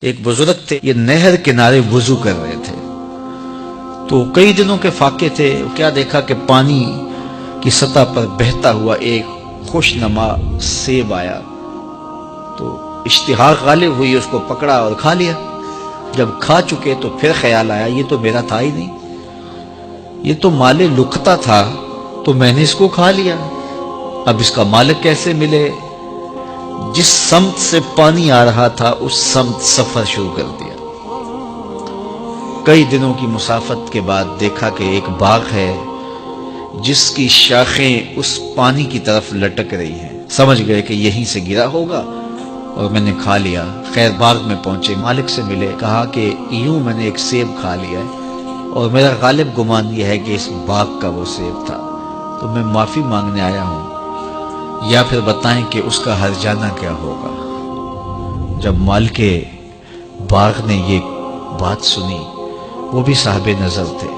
ایک بزرگ تھے، یہ نہر کنارے وضو کر رہے تھے، تو کئی دنوں کے فاقے تھے، کیا دیکھا کہ پانی کی سطح پر بہتا ہوا ایک خوش نما سیب آیا، تو اشتہا غالب ہوئی، اس کو پکڑا اور کھا لیا۔ جب کھا چکے تو پھر خیال آیا یہ تو میرا تھا ہی نہیں، یہ تو مال لقطہ تھا، تو میں نے اس کو کھا لیا، اب اس کا مالک کیسے ملے؟ جس سمت سے پانی آ رہا تھا اس سمت سفر شروع کر دیا۔ کئی دنوں کی مسافت کے بعد دیکھا کہ ایک باغ ہے جس کی شاخیں اس پانی کی طرف لٹک رہی ہیں، سمجھ گئے کہ یہیں سے گرا ہوگا اور میں نے کھا لیا۔ خیر باغ میں پہنچے، مالک سے ملے، کہا کہ یوں میں نے ایک سیب کھا لیا ہے اور میرا غالب گمان یہ ہے کہ اس باغ کا وہ سیب تھا، تو میں معافی مانگنے آیا ہوں، یا پھر بتائیں کہ اس کا ہرجانہ کیا ہوگا۔ جب مالک باغ نے یہ بات سنی، وہ بھی صاحب نظر تھے،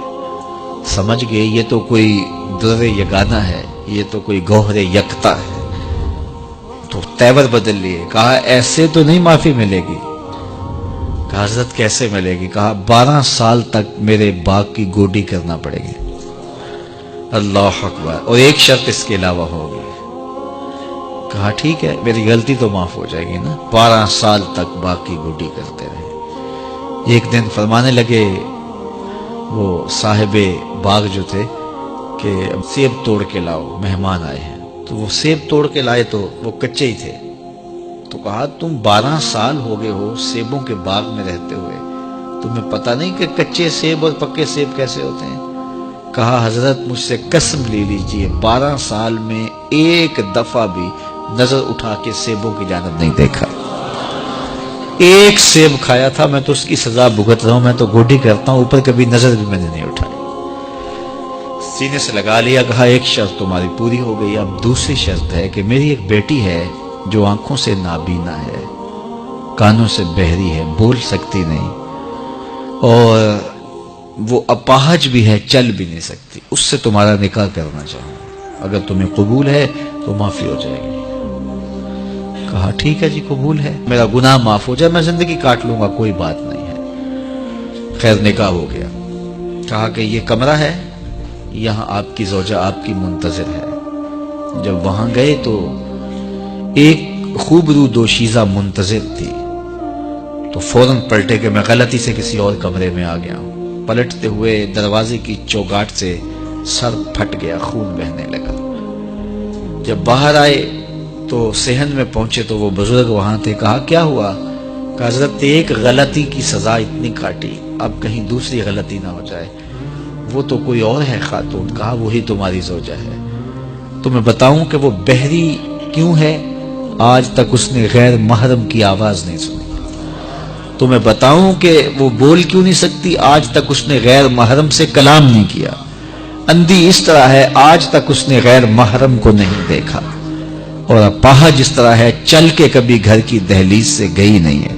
سمجھ گئے یہ تو کوئی در یگانہ ہے، یہ تو کوئی گوہر یکتا ہے، تو تیور بدل لیے، کہا ایسے تو نہیں معافی ملے گی۔ کہا حضرت کیسے ملے گی؟ کہا 12 سال تک میرے باغ کی گوڈی کرنا پڑے گی۔ اللہ اکبر، اور ایک شرط اس کے علاوہ ہوگی۔ کہا ٹھیک ہے، میری غلطی تو معاف ہو جائے گی نا۔ 12 سال تک باغ کی گوڈی کرتے رہے۔ ایک دن فرمانے لگے وہ صاحب باغ جو تھے کہ سیب توڑ کے لاؤ، مہمان آئے ہیں، تو وہ سیب توڑ کے لائے تو وہ کچے ہی تھے، تو کہا تم 12 سال ہو گئے ہو سیبوں کے باغ میں رہتے ہوئے، تمہیں پتہ نہیں کہ کچے سیب اور پکے سیب کیسے ہوتے ہیں؟ کہا حضرت مجھ سے قسم لے لیجئے 12 سال میں ایک دفعہ بھی نظر اٹھا کے سیبوں کی جانب نہیں دیکھا۔ ایک سیب کھایا تھا، میں تو اس کی سزا بھگت رہا ہوں، میں تو گوڈی کرتا ہوں، اوپر کبھی نظر بھی میں نے نہیں اٹھائی۔ سینے سے لگا لیا، کہا ایک شرط تمہاری پوری ہو گئی، اب دوسری شرط ہے کہ میری ایک بیٹی ہے جو آنکھوں سے نابینا ہے، کانوں سے بہری ہے، بول سکتی نہیں، اور وہ اپاہج بھی ہے، چل بھی نہیں سکتی، اس سے تمہارا نکاح کرنا چاہوں، اگر تمہیں قبول ہے تو معافی ہو جائے گی۔ کہا ٹھیک ہے جی قبول ہے، میرا گناہ معاف ہو جائے، میں زندگی کاٹ لوں گا، کوئی بات نہیں ہے۔ خیر نکاح ہو گیا۔ کہا کہ یہ کمرہ ہے، یہاں آپ کی زوجہ آپ کی منتظر ہے۔ جب وہاں گئے تو ایک خوبرو دوشیزہ منتظر تھی، تو فوراً پلٹے کہ میں غلطی سے کسی اور کمرے میں آ گیا ہوں۔ پلٹتے ہوئے دروازے کی چوگاٹ سے سر پھٹ گیا، خون بہنے لگا۔ جب باہر آئے تو صحن میں پہنچے تو وہ بزرگ وہاں تھے۔ کہا کیا ہوا؟ کہ حضرت ایک غلطی کی سزا اتنی کاٹی، اب کہیں دوسری غلطی نہ ہو جائے، وہ تو کوئی اور ہے خاتون۔ کہا وہی تمہاری زوجہ ہے۔ تو میں بتاؤں کہ وہ بہری کیوں ہے؟ آج تک اس نے غیر محرم کی آواز نہیں سنی۔ تو میں بتاؤں کہ وہ بول کیوں نہیں سکتی؟ آج تک اس نے غیر محرم سے کلام نہیں کیا۔ اندھی اس طرح ہے، آج تک اس نے غیر محرم کو نہیں دیکھا، اور اپاہج جس طرح ہے، چل کے کبھی گھر کی دہلیز سے گئی نہیں ہے۔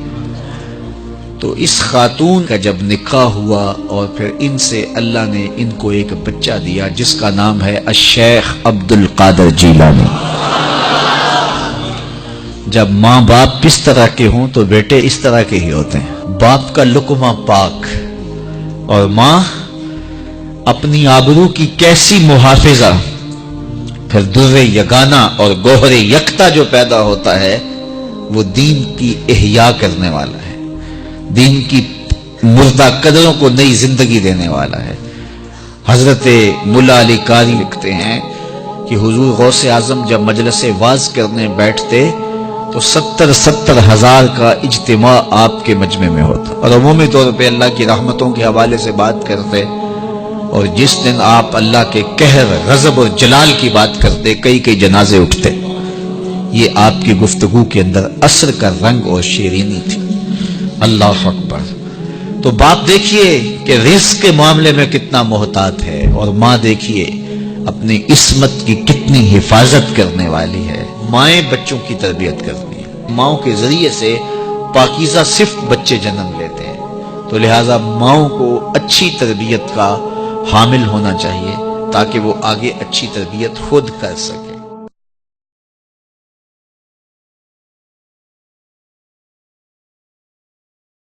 تو اس خاتون کا جب نکاح ہوا اور پھر ان سے اللہ نے ان کو ایک بچہ دیا جس کا نام ہے الشیخ عبد القادر جیلانی۔ جب ماں باپ اس طرح کے ہوں تو بیٹے اس طرح کے ہی ہوتے ہیں، باپ کا لقمہ پاک، اور ماں اپنی آبرو کی کیسی محافظہ، پھر در یگانہ اور گوہر یکتا جو پیدا ہوتا ہے وہ دین کی احیاء کرنے والا ہے، دین کی مردہ قدروں کو نئی زندگی دینے والا ہے۔ حضرت ملا علی قاری لکھتے ہیں کہ حضور غوث اعظم جب مجلس واعظ کرنے بیٹھتے تو 70 ہزار کا اجتماع آپ کے مجمع میں ہوتا، اور عمومی طور پہ اللہ کی رحمتوں کے حوالے سے بات کرتے، اور جس دن آپ اللہ کے قہر، غضب اور جلال کی بات کرتے کئی جنازے اٹھتے۔ یہ آپ کی گفتگو کے اندر عصر کا رنگ اور شیرینی تھی۔ اللہ اکبر۔ تو باپ دیکھیے کہ رزق کے معاملے میں کتنا محتاط ہے، اور ماں دیکھیے اپنی عصمت کی کتنی حفاظت کرنے والی ہے۔ مائیں بچوں کی تربیت کرتی ہیں، ماؤں کے ذریعے سے پاکیزہ صرف بچے جنم لیتے ہیں، تو لہٰذا ماؤں کو اچھی تربیت کا حامل ہونا چاہیے تاکہ وہ آگے اچھی تربیت خود کر سکے۔